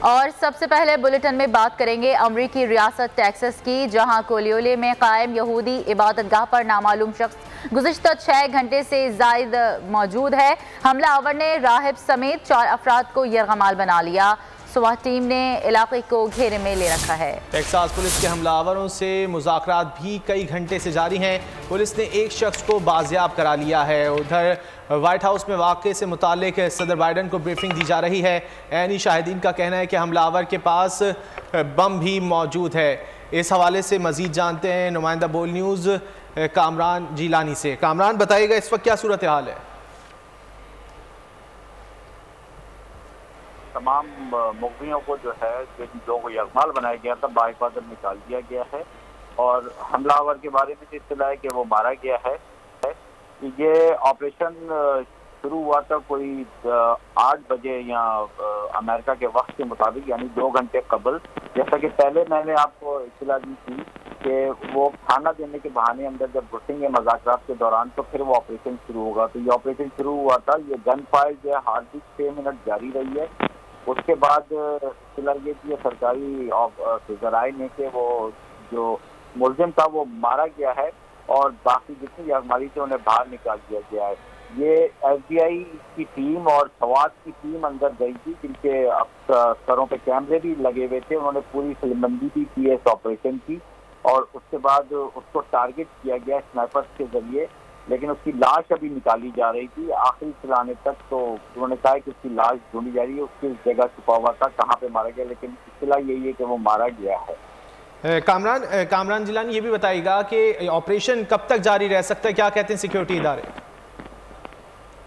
और सबसे पहले बुलेटिन में बात करेंगे अमरीकी रियासत टेक्सास की, जहां कोलियोले में कायम यहूदी इबादतगाह पर नामालूम शख्स गुज़िश्ता 6 घंटे से ज़ायद मौजूद है। हमलावर ने राहिब समेत 4 अफराद को यरगमाल बना लिया। स्वात टीम ने इलाके को घेरे में ले रखा है। टेक्सास पुलिस के हमलावरों से मुज़ाकरात भी कई घंटे से जारी हैं। पुलिस ने एक शख्स को बाजियाब करा लिया है। उधर व्हाइट हाउस में वाक़े से मुतालिक सदर बाइडन को ब्रीफिंग दी जा रही है। ऐनी शाहिदीन का कहना है कि हमलावर के पास बम भी मौजूद है। इस हवाले से मज़ीद जानते हैं नुमाइंदा बोल न्यूज़ कामरान जिलानी से। कामरान, बताइएगा इस वक्त क्या सूरत हाल है? तमाम मुखबियों को जो है जिन लोगों को यरगमाल बनाया गया था बाहिफाजत निकाल दिया गया है और हमलावर के बारे में इत्तला है कि वो मारा गया है। ये ऑपरेशन शुरू हुआ था कोई 8 बजे या अमेरिका के वक्त के मुताबिक, यानी 2 घंटे कबल। जैसा कि पहले मैंने आपको इत्तला दी थी कि वो खाना देने के बहाने अंदर जब घुसेंगे मज़ाकरात के दौरान तो फिर वो ऑपरेशन शुरू होगा। तो ये ऑपरेशन शुरू हुआ था। ये गन फायर जो है हार्डली 6 मिनट जारी रही है। उसके बाद इत्तला ये थी सरकारी जराए ने कि वो जो मुलजिम था वो मारा गया है और बाकी जितनी यरगमाली से उन्हें बाहर निकाल दिया गया है। ये FBI की टीम और स्वात की टीम अंदर गई थी, जिनके सरों पे कैमरे भी लगे हुए थे। उन्होंने पूरी फिल्मबंदी भी की है इस ऑपरेशन की और उसके बाद उसको टारगेट किया गया स्नाइपर्स के जरिए, लेकिन उसकी लाश अभी निकाली जा रही थी आखिरी चलाने तक। तो उन्होंने कहा कि उसकी लाश ढूंढी जा रही है, उसकी जगह छुपा हुआ था, कहाँ पे मारा गया, लेकिन इत्तला यही है कि वो मारा गया है। कामरान जिलानी, ये भी बताइएगा कि ऑपरेशन कब तक जारी रह सकता है? क्या कहते हैं सिक्योरिटी इदारे?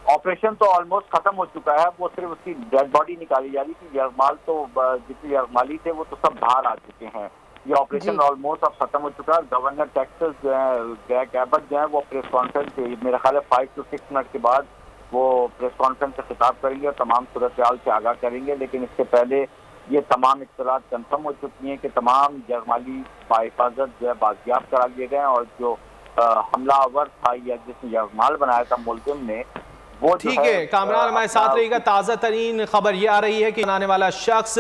ऑपरेशन तो ऑलमोस्ट खत्म हो चुका है। वो सिर्फ उसकी डेड बॉडी निकाली जा रही थी। यरगमाल तो जितने यरगमाली थे वो तो सब बाहर आ चुके हैं। ये ऑपरेशन ऑलमोस्ट अब खत्म हो चुका है। गवर्नर टेक्सास जो है ग्रेग एबट जो है वो प्रेस कॉन्फ्रेंस मेरा ख्याल है 5 से 6 मिनट के बाद वो प्रेस कॉन्फ्रेंस से खिताब करेंगे और तमाम सूरत हाल से आगाह करेंगे। लेकिन इससे पहले ये तमाम इत्तलात कंफर्म हो चुकी हैं कि तमाम यरगमाली बाहिफाजत जो है बाजियाब करा लिए गए और जो हमलावर था या जिसने यरगमाल बनाया था मुलजिम ने, वो ठीक है। कामरान हमारे साथ रहेगा। ताज़ा तरीन खबर ये आ रही है कि बनाने वाला शख्स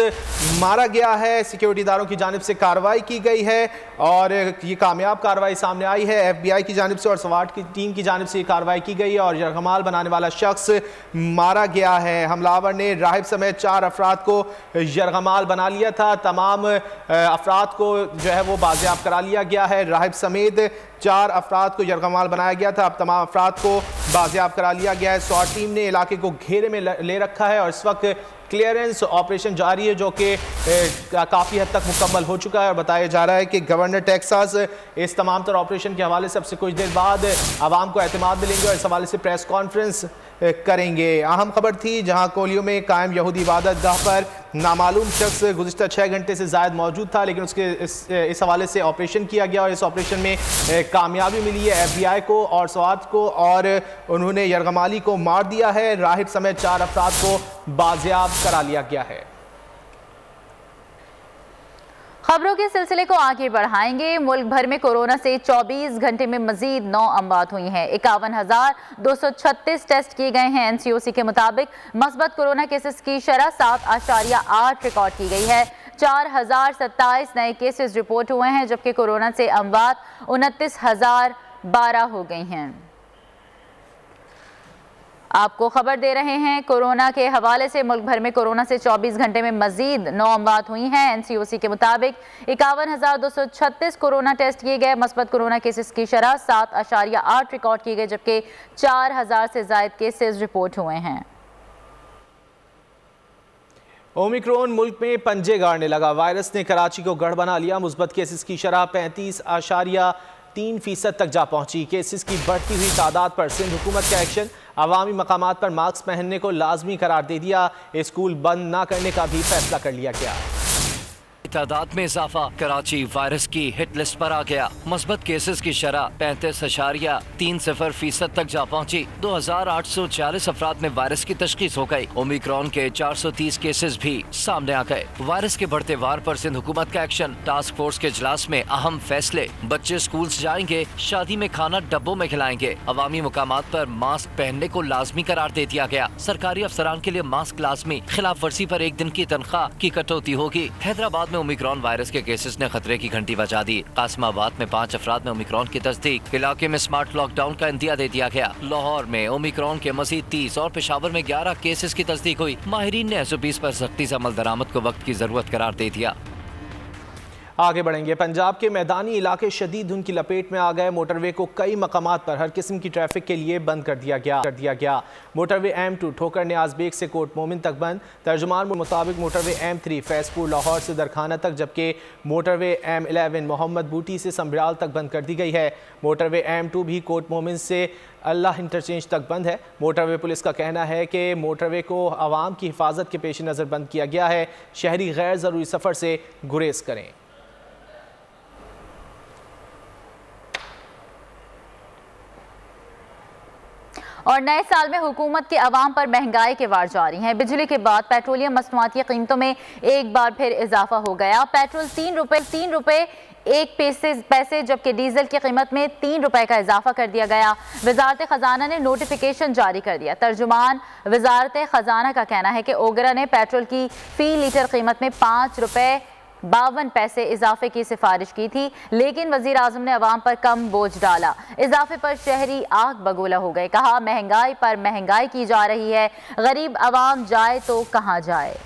मारा गया है। सिक्योरिटी इदारों की जानिब से कार्रवाई की गई है और ये कामयाब कार्रवाई सामने आई है। FBI की जानिब से और स्वाट की टीम की जानिब से कार्रवाई की गई है और यरगमाल बनाने वाला शख्स मारा गया है। हमलावर ने राहिब समेत 4 अफराद को यरगमाल बना लिया था। तमाम अफराद को जो है वो बाजियाब करा लिया गया है। राहिब समेत 4 अफराद को यरगमाल बनाया गया था। अब तमाम अफराद को बाजियाब करा लिया गया है। स्वाट टीम ने इलाके को घेरे में ले रखा है और इस वक्त क्लियरेंस ऑपरेशन जारी है जो कि काफ़ी हद तक मुकम्मल हो चुका है और बताया जा रहा है कि गवर्नर टेक्सास इस तमाम तर ऑपरेशन के हवाले से अब से कुछ देर बाद आवाम को एतमाद मिलेंगे और इस हवाले से प्रेस कॉन्फ्रेंस करेंगे। अहम खबर थी जहां कोलियो में कायम यहूदी इबादतगाह पर नामालूम शख्स गुज़िश्ता 6 घंटे से ज़ायद मौजूद था, लेकिन उसके इस हवाले से ऑपरेशन किया गया और इस ऑपरेशन में कामयाबी मिली है FBI को और स्वात को और उन्होंने यरगमाली को मार दिया है। राहिब समेत 4 अफराद को बाजियाब करा लिया गया है। खबरों के सिलसिले को आगे बढ़ाएंगे। मुल्क भर में कोरोना से 24 घंटे में मजीद 9 अमवात हुई हैं। 51,236 टेस्ट किए गए हैं। NCOC के मुताबिक मस्बत कोरोना केसेस की शरह 7.8 रिकॉर्ड की गई है। 4,027 नए केसेस रिपोर्ट हुए हैं, जबकि कोरोना से अमवात 29,012 हो गई हैं। आपको खबर दे रहे हैं कोरोना के हवाले से। मुल्क भर में कोरोना से 24 घंटे में मजीद 9 अमवात हुई हैं। NCOC के मुताबिक 51,236 कोरोना टेस्ट किए गए। मस्बत कोरोना केसेस की शरह 7.8 रिकॉर्ड की गई, जबकि 4,000 से ज्यादा केसेस रिपोर्ट हुए हैं। ओमिक्रॉन मुल्क में पंजे गाड़ने लगा। वायरस ने कराची को गढ़ बना लिया। मुस्बत केसेस की शरह 35.3% तक जा पहुंची। केसेस की बढ़ती हुई तादाद पर सिंध हुकूमत का एक्शन। अवामी मकामात पर मास्क पहनने को लाजमी करार दे दिया। स्कूल बंद ना करने का भी फैसला कर लिया गया। तादाद में इजाफा, कराची वायरस की हिट लिस्ट पर आ गया। मस्बत केसेस की शरह 35.30% तक जा पहुंची। 2840 अफराद में वायरस की तशखीस हो गई। ओमिक्रॉन के 430 केसेस भी सामने आ गए। वायरस के बढ़ते वार पर सिंध हुकूमत का एक्शन, टास्क फोर्स के इजलास में अहम फैसले। बच्चे स्कूल जाएंगे, शादी में खाना डब्बों में खिलाएंगे। अवामी मुकामात पर मास्क पहनने को लाजमी करार दे दिया गया। सरकारी अफसरान के लिए मास्क लाजमी, खिलाफ वर्जी पर 1 दिन की तनख्वाह की कटौती होगी। हैदराबाद में ओमिक्रॉन वायरस के केसेस ने खतरे की घंटी बजा दी। कासिमाबाद में 5 अफराद में ओमिक्रॉन की तस्दीक। इलाके में स्मार्ट लॉकडाउन का इंदिया दे दिया गया। लाहौर में ओमिक्रॉन के मजीद 30 और पेशावर में 11 केसेस की तस्दीक हुई। माहिरीन ने SOPs पर सख्ती से अमल दरामद को वक्त की जरूरत करार दे दिया। आगे बढ़ेंगे। पंजाब के मैदानी इलाके शदीद धुंध की लपेट में आ गए। मोटरवे को कई मकामात पर हर किस्म की ट्रैफिक के लिए बंद कर दिया गया। मोटरवे M2 ठोकर न्याज बेग से कोट मोमिन तक बंद। तर्जुमान के मुताबिक मोटरवे M3 फैजपुर लाहौर से दरखाना तक, जबकि मोटरवे M11 मोहम्मद बूटी से संभराल तक बंद कर दी गई है। मोटरवे M2 भी कोट मोमिन से अल्लाह इंटरचेंज तक बंद है। मोटरवे पुलिस का कहना है कि मोटरवे को आवाम की हिफाजत के पेश नज़र बंद किया गया है। शहरी गैर ज़रूरी सफ़र से गुरेज करें। और नए साल में हुकूमत के अवाम पर महंगाई के वार जारी हैं। बिजली के बाद पेट्रोलियम मसनूआत की कीमतों में एक बार फिर इजाफा हो गया। पेट्रोल 3 रुपए 1 पैसे जबकि डीजल की कीमत में 3 रुपए का इजाफा कर दिया गया। वजारत खजाना ने नोटिफिकेशन जारी कर दिया। तर्जुमान वजारत खजाना का कहना है कि ओगरा ने पेट्रोल की फी लीटर कीमत में 5 रुपए 52 पैसे इजाफे की सिफारिश की थी, लेकिन वजीर आजम ने अवाम पर कम बोझ डाला। इजाफे पर शहरी आग बगोला हो गए। कहा, महंगाई पर महंगाई की जा रही है, गरीब अवाम जाए तो कहाँ जाए।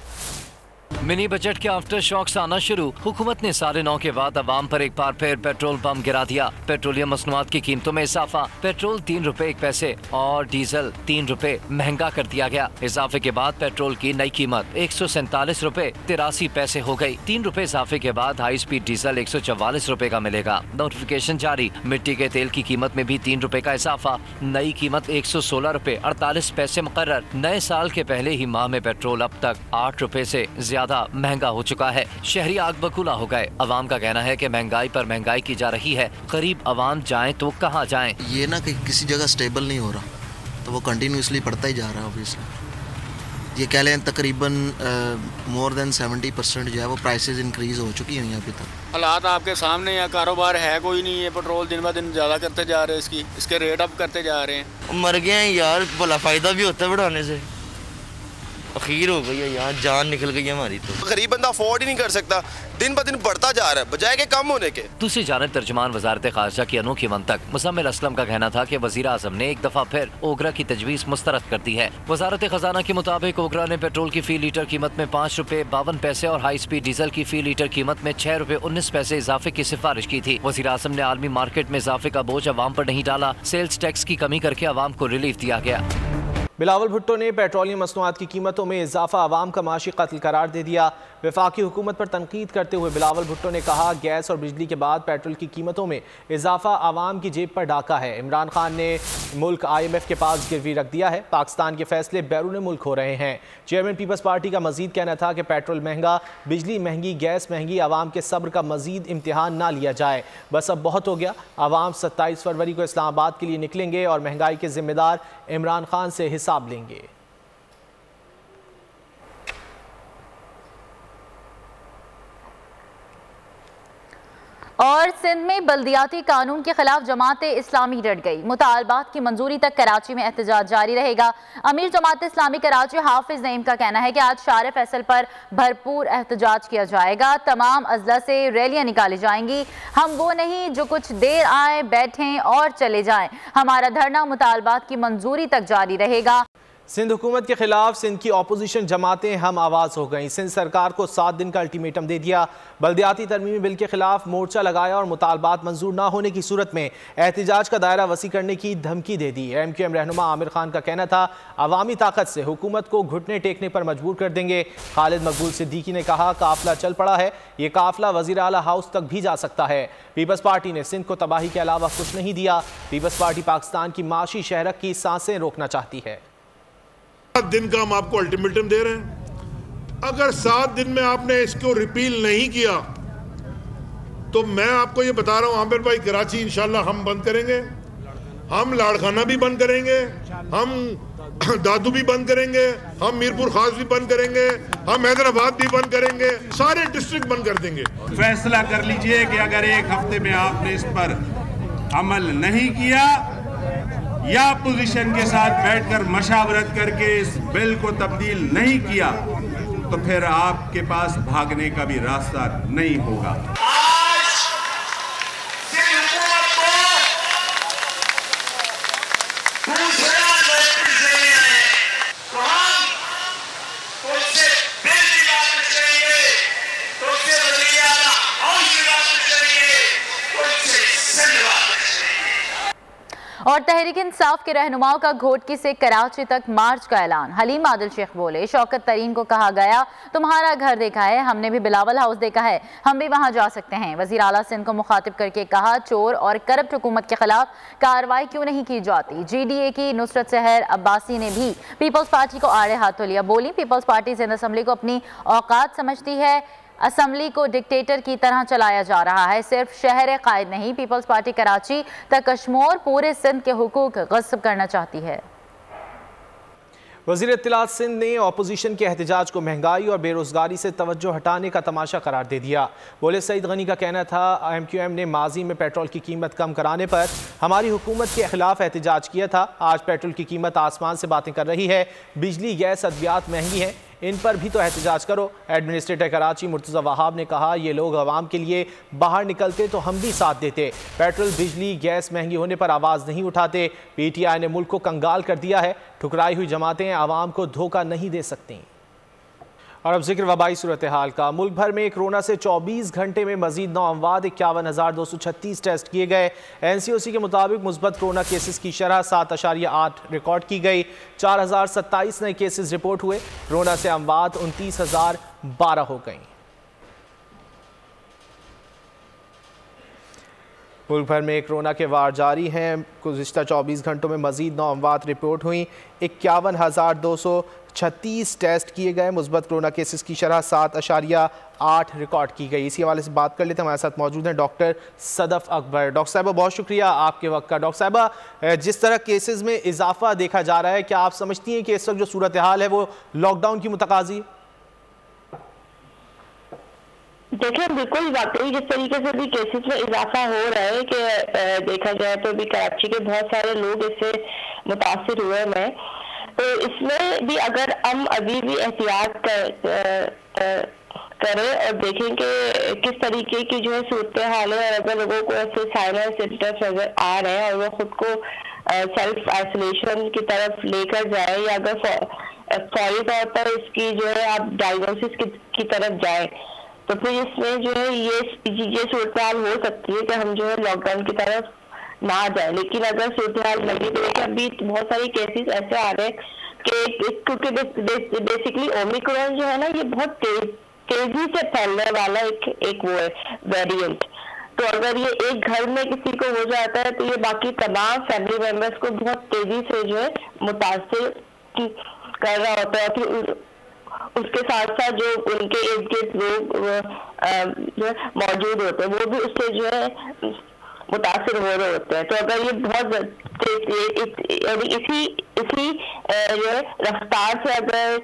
मिनी बजट के आफ्टर शॉक्स आना शुरू। हुकूमत ने 9:30 के बाद अवाम पर एक बार फिर पेट्रोल बम गिरा दिया। पेट्रोलियम मसनूआत की कीमतों में इजाफा। पेट्रोल 3 रुपए 1 पैसे और डीजल 3 रुपए महंगा कर दिया गया। इजाफे के बाद पेट्रोल की नई कीमत 147 रुपए 83 पैसे हो गई। 3 रुपए इजाफे के बाद हाई स्पीड डीजल 144 रुपए का मिलेगा। नोटिफिकेशन जारी। मिट्टी के तेल की कीमत में भी 3 रुपए का इजाफा। नई कीमत 116 रुपए 48 पैसे मुकर्रर। नए साल के पहले ही माह में पेट्रोल अब तक 8 रुपए से ज्यादा महंगा हो चुका है। शहरी आग बकुला हो गए। अवाम का कहना है कि महंगाई पर महंगाई की जा रही है, गरीब अवाम जाएं तो कहां जाएं। ये ना कि किसी जगह स्टेबल नहीं हो रहा, तो वो कंटिन्यूसली बढ़ता ही जा रहा है। ऑब्वियसली ये कह लें तकरीबन मोर देन 70% जो है वो प्राइसेस इंक्रीज हो चुकी हैं अभी तक। हालात आपके सामने या कारोबार है कोई नहीं है। पेट्रोल दिन ब दिन ज़्यादा करते जा रहे हैं, इसके रेट अप करते जा रहे हैं। मर गए हैं यार, भला फ़ायदा भी होता है बढ़ाने से। अखीर हो गई है यार, जान निकल गई है हमारी। तो गरीब बंदा अफोर्ड ही नहीं कर सकता, दिन ब दिन बढ़ता जा रहा है बजाय के कम होने के। दूसरी जानब तर्जुमान वजारत खारजा की अनोखी मंतक मुज़म्मिल असलम का कहना था कि वज़ीर आज़म ने एक दफा फिर ओगरा की तजवीज़ मुस्तरद कर दी है। वजारत खजाना के मुताबिक ओगरा ने पेट्रोल की फी लीटर कीमत में 5 रुपए 52 पैसे और हाई स्पीड डीजल की फी लीटर कीमत में 6 रुपए 19 पैसे इजाफे की सिफारिश की थी। वज़ीर आज़म ने आलमी मार्केट में इजाफे का बोझ अवाम पर नहीं डाला। सेल्स टैक्स की कमी करके अवाम को रिलीफ दिया गया। बिलावल भुट्टो ने पेट्रोलियम मसनूआत की कीमतों में इजाफा अवाम का माशी कत्ल करार दे दिया। वफाकी हुकूमत पर तनकीद करते हुए बिलावल भुट्टो ने कहा, गैस और बिजली के बाद पेट्रोल की कीमतों में इजाफा अवाम की जेब पर डाका है। इमरान खान ने मुल्क IMF के पास गिरवी रख दिया है। पाकिस्तान के फैसले बैरून मुल्क हो रहे हैं। चेयरमैन पीपल्स पार्टी का मजीद कहना था कि पेट्रोल महंगा, बिजली महंगी, गैस महंगी, अवाम के सब्र का मजीद इम्तिहान ना लिया जाए। बस अब बहुत हो गया। अवाम 27 फरवरी को इस्लामाबाद के लिए निकलेंगे और महंगाई के जिम्मेदार इमरान खान से हिसाब लेंगे। और सिंध में बल्दियाती कानून के खिलाफ जमात इस्लामी डट गई। मुतालबात की मंजूरी तक कराची में एहतजाज जारी रहेगा। अमीर जमात इस्लामी कराची हाफिज नईम का कहना है कि आज शार फैसल पर भरपूर एहतजाज किया जाएगा। तमाम अजला से रैलियां निकाली जाएंगी। हम वो नहीं जो कुछ देर आए, बैठें और चले जाएं। हमारा धरना मुतालबात की मंजूरी तक जारी रहेगा। सिंध हुकूमत के खिलाफ सिंध की अपोजिशन जमातें हम आवाज़ हो गईं। सिंध सरकार को 7 दिन का अल्टीमेटम दे दिया। बल्दियाती तरमीमी बिल के खिलाफ मोर्चा लगाया और मुतालबात मंजूर ना होने की सूरत में एहतजाज का दायरा वसी करने की धमकी दे दी। MQM रहनुमा आमिर खान का कहना था, अवामी ताकत से हुकूमत को घुटने टेकने पर मजबूर कर देंगे। खालिद मकबूल सिद्दीकी ने कहा, काफिला चल पड़ा है, ये काफिला वज़ीर आला हाउस तक भी जा सकता है। पीपल्स पार्टी ने सिंध को तबाही के अलावा कुछ नहीं दिया। पीपल्स पार्टी पाकिस्तान की माशी शहरत की सांसें रोकना चाहती है। 7 दिन का हम आपको अल्टीमेटम दे रहे हैं। अगर 7 दिन में आपने इसको रिपील नहीं किया तो मैं आपको ये बता रहा हूं आमिर भाई, कराची इंशाल्लाह हम बंद करेंगे, हम लाड़खाना भी बंद करेंगे, हम दादू भी बंद करेंगे, हम मीरपुर खास भी बंद करेंगे, हम हैदराबाद भी बंद करेंगे, सारे डिस्ट्रिक्ट बंद कर देंगे। फैसला कर लीजिए कि अगर 1 हफ्ते में आपने इस पर अमल नहीं किया या पोजीशन के साथ बैठकर मशावरत करके इस बिल को तब्दील नहीं किया तो फिर आपके पास भागने का भी रास्ता नहीं होगा। और तहरीक इंसाफ के रहनुमाओं का घोटकी से कराची तक मार्च का ऐलान। हलीम आदिल शेख बोले, शौकत तरीन को कहा गया तुम्हारा घर देखा है, हमने भी बिलावल हाउस देखा है, हम भी वहां जा सकते हैं। वजीर आला सिंध को मुखातिब करके कहा, चोर और करप्ट हुकूमत के खिलाफ कार्रवाई क्यों नहीं की जाती। GDA की नुसरत सहर अब्बासी ने भी पीपल्स पार्टी को आड़े हाथों लिया। बोली, पीपल्स पार्टी सिंध असम्बली को अपनी औकात समझती है, असम्बली को डिक्टेटर की तरह चलाया जा रहा है। सिर्फ शहर कायद नहीं, पीपल्स पार्टी कराची तक कश्मीर पूरे सिंध के हुकूक गस्ब करना चाहती है। वज़ीर इत्तलात सिंध ने अपोजिशन के एहतजाज को महंगाई और बेरोजगारी से तवज्जो हटाने का तमाशा करार दे दिया। बोले, सईद गनी का कहना था MQM ने माजी में पेट्रोल की कीमत कम कराने पर हमारी हुकूमत के खिलाफ एहतजाज किया था। आज पेट्रोल की कीमत आसमान से बातें कर रही है। बिजली, गैस, अद्वियात महंगी हैं, इन पर भी तो एहतजाज करो। एडमिनिस्ट्रेटर कराची मुर्तज़ा वहाब ने कहा, ये लोग अवाम के लिए बाहर निकलते तो हम भी साथ देते। पेट्रोल, बिजली, गैस महंगी होने पर आवाज़ नहीं उठाते। PTI ने मुल्क को कंगाल कर दिया है। ठुकराई हुई जमातें आवाम को धोखा नहीं दे सकती। और अब जिक्र वबाई सूरत हाल का। मुल्क भर में कोरोना से 24 घंटे में मजीद 9 अमवात, 51,236 टेस्ट किए गए। NCOC के मुताबिक मुस्बत कोरोना केसेस की शरह 7.8 रिकॉर्ड की गई। 4,027 नए केसेस रिपोर्ट हुए। कोरोना से अमवात 29,012 हो गई। मुल्क भर में कोरोना के वार जारी हैं। गुज़िश्ता 24 घंटों में मजीद 9 अमवात रिपोर्ट हुई। 51,236 टेस्ट किए गए। मुस्बत कोरोना केसेस की शरह 7.8 रिकॉर्ड की गई। इसी हवाले से बात कर लेते हैं। हमारे साथ मौजूद हैं डॉक्टर सदफ अकबर। डॉक्टर साहबा, बहुत शुक्रिया आपके वक्त का। डॉक्टर साहबा, जिस तरह केसेस में इजाफा देखा जा रहा है, क्या आप समझती हैं कि इस वक्त जो सूरत हाल है वो लॉकडाउन की मुतकाजी? देखिए, बिल्कुल वाकई जिस तरीके से भी केसेस में इजाफा हो रहा है कि देखा जाए तो भी कराची के बहुत सारे लोग इससे मुतासिर हुए हैं। तो इसमें भी अगर हम अभी भी एहतियात करें और देखें कि किस तरीके की जो है सूरत हाल है, और अगर लोगों को ऐसे साइनर सिम्टम्स नजर आ रहे हैं और वो खुद को सेल्फ आइसोलेशन की तरफ लेकर जाए, या अगर फौरी तौर पर इसकी जो है आप डायग्नोसिस की तरफ जाए, तो फिर इसमें जो है ये सूरत हाल हो सकती है कि हम जो है लॉकडाउन की तरफ ना जाए। लेकिन अगर सूरत हाल लगी तो अभी बहुत सारे केसेस ऐसे आ रहे हैं कि क्योंकि बेसिकली ओमिक्रॉन जो है ना, ये बहुत तेजी से फैलने वाला एक वो है वेरिएंट। तो अगर ये एक घर में किसी को हो जाता है तो ये बाकी तमाम फैमिली मेंबर्स को बहुत तेजी से जो है मुतासिर कर रहा होता है। फिर उसके साथ साथ जो उनके इर्द गिर्द लोग जो मौजूद होते हैं वो भी उससे जो है मुतासिर हो रहे होते हैं। तो अगर ये बहुत इसी जो है रफ्तार से अगर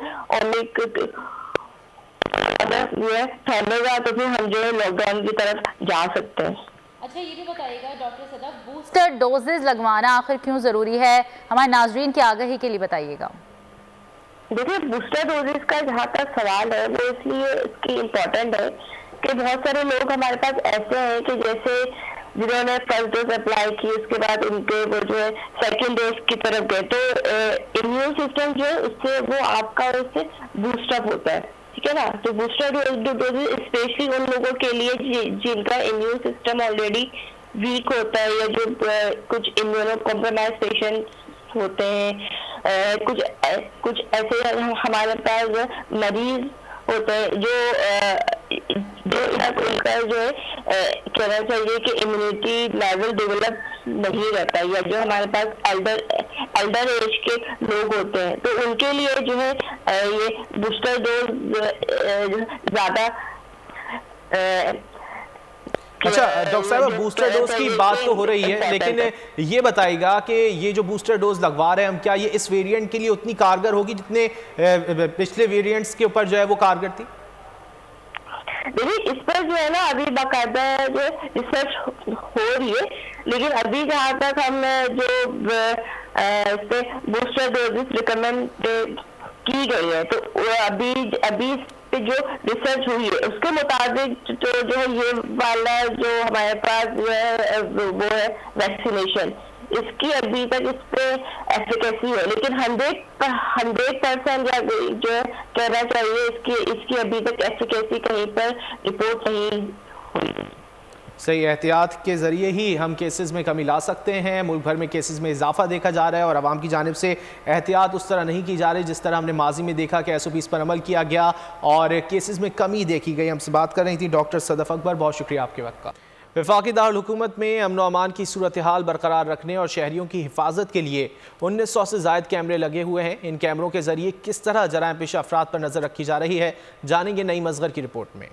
फैलेगा तो फिर हम जो है लॉकडाउन की तरफ जा सकते हैं। अच्छा, ये भी बताइएगा डॉक्टर सदफ, बूस्टर डोजेज लगवाना आखिर क्यों ज़रूरी है? हमारे नाजरीन की आगाही के लिए बताइएगा। देखिए, बूस्टर डोजेस का जहाँ तक सवाल है वो इसलिए इसकी इम्पोर्टेंट है कि बहुत सारे लोग हमारे पास ऐसे हैं कि जैसे जिन्होंने फर्स्ट डोज अप्लाई की, उसके बाद उनके वो जो है सेकंड डोज की तरफ गए, तो इम्यून सिस्टम जो है उससे वो आपका उससे बूस्टअप होता है, ठीक है ना। तो बूस्टर डोजेस स्पेशली उन लोगों के लिए जिनका इम्यून सिस्टम ऑलरेडी वीक होता है, या जो कुछ इम्यूनो कॉम्प्रोमाइज पेशेंट होते हैं। कुछ ऐसे हमारे पास मरीज होते हैं जो उनका जो है कहना चाहिए कि इम्यूनिटी लेवल डेवलप नहीं रहता, या जो हमारे पास एल्डर एज के लोग होते हैं, तो उनके लिए जो है ये बूस्टर डोज ज़्यादा अच्छा डॉक्टर साहब, बूस्टर डोज की बात तो हो रही है, लेकिन ये बताइएगा कि ये जो बूस्टर डोज लगवा रहे हैं हम, क्या ये इस वेरिएंट के लिए उतनी कारगर होगी जितने पिछले वेरिएंट्स के ऊपर जो है वो कारगर थी? देखिए, इस पर जो है ना अभी बाकायदा जो रिसर्च हो रही है, लेकिन अभी जहाँ तक हम जो इस पे बूस्टर डोजेस रिकमेंड की गई है, तो अभी पे जो रिसर्च हुई है उसके मुताबिक जो है ये वाला जो हमारे पास जो है वो है वैक्सीनेशन, इसकी अभी तक इस पे एफिकेसी है, लेकिन 100% या जो है कहना चाहिए इसकी अभी तक एफिकेसी कहीं पर रिपोर्ट नहीं हुई। सही, एहतियात के ज़रिए ही हम केसेस में कमी ला सकते हैं। मुल्क भर में केसेस में इजाफा देखा जा रहा है और आवाम की जानिब से एहतियात उस तरह नहीं की जा रही जिस तरह हमने माजी में देखा कि SOPs पर अमल किया गया और केसेस में कमी देखी गई। हमसे बात कर रही थी डॉक्टर सदफ अकबर, बहुत शुक्रिया आपके वक्त का। वफाकी दारुल हुकूमत में अमन व अमान की सूरत हाल बरकरार रखने और शहरियों की हिफाजत के लिए 1900 से ज़ायद कैमरे लगे हुए हैं। इन कैमरों के ज़रिए किस तरह जराइम पेश अफराद पर नज़र रखी जा रही है, जानेंगे नईम असगर की रिपोर्ट में।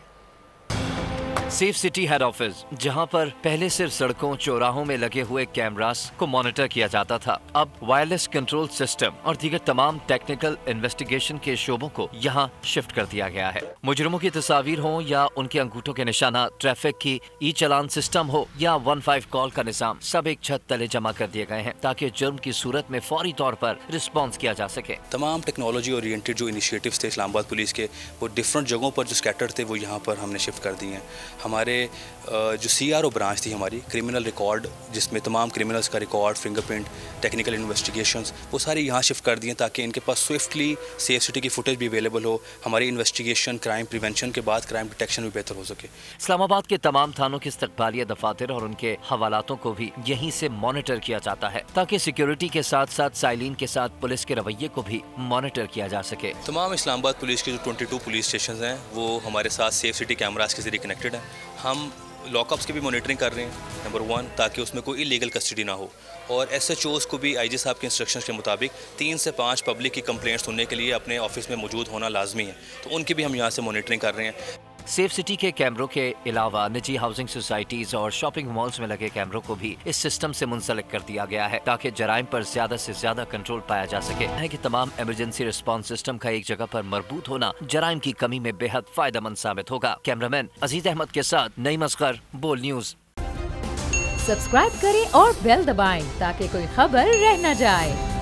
सेफ सिटी हेड ऑफिस, जहां पर पहले सिर्फ सड़कों चौराहों में लगे हुए कैमरास को मॉनिटर किया जाता था, अब वायरलेस कंट्रोल सिस्टम और दीगर तमाम टेक्निकल इन्वेस्टिगेशन के शोबों को यहां शिफ्ट कर दिया गया है। मुजरिमों की तस्वीर हो या उनके अंगूठों के निशाना, ट्रैफिक की ई चलान सिस्टम हो या 15 कॉल का निजाम, सब एक छत तले जमा कर दिए गए हैं ताकि जुर्म की सूरत में फौरी तौर पर रिस्पॉन्स किया जा सके। तमाम टेक्नोलॉजी ओरिएंटेड जो इनिशिएटिव्स थे इस्लामाबाद पुलिस के, वो डिफरेंट जगहों पर जो स्कैटर्ड थे वो यहाँ पर हमने शिफ्ट कर दिए हैं। हमारे जो CRO ब्रांच थी हमारी, क्रिमिनल रिकॉर्ड, जिसमें तमाम क्रिमिनल्स का रिकॉर्ड, फिंगरप्रिंट, टेक्निकल इन्वेस्टिगेशंस, वो सारे यहाँ शिफ्ट कर दिए ताकि इनके पास स्विफ्टली सेफ सिटी की फुटेज भी अवेलेबल हो, हमारी इन्वेस्टिगेशन, क्राइम प्रिवेंशन के बाद क्राइम डिटेक्शन भी बेहतर हो सके। इस्लामाबाद के तमाम थानों के इस्तकबालिया दफातर और उनके हवालातों को भी यहीं से मॉनिटर किया जाता है ताकि सिक्योरिटी के साथ साथ साइलिन के साथ पुलिस के रवैये को भी मॉनिटर किया जा सके। तमाम इस्लामाबाद पुलिस के जो 22 पुलिस स्टेशन हैं वो हमारे साथ सेफ सिटी कैमरास के जरिए कनेक्टेड हैं। हम लॉकअप्स की भी मॉनिटरिंग कर रहे हैं, नंबर 1, ताकि उसमें कोई इलीगल कस्टडी ना हो, और SHOs को भी IG साहब के इंस्ट्रक्शंस के मुताबिक 3 से 5 पब्लिक की कंप्लेंट्स सुनने के लिए अपने ऑफिस में मौजूद होना लाजमी है, तो उनकी भी हम यहाँ से मॉनिटरिंग कर रहे हैं। सेफ सिटी के कैमरों के अलावा निजी हाउसिंग सोसाइटीज और शॉपिंग मॉल्स में लगे कैमरों को भी इस सिस्टम से मुंसलिक कर दिया गया है ताकि जराइम पर ज्यादा से ज्यादा कंट्रोल पाया जा सके। है कि तमाम इमरजेंसी रिस्पांस सिस्टम का एक जगह पर मरबूत होना जराइम की कमी में बेहद फायदेमंद साबित होगा। कैमरामैन अजीज अहमद के साथ नईम असगर, बोल न्यूज। सब्सक्राइब करें और बेल दबाएं ताकि कोई खबर रह न जाए।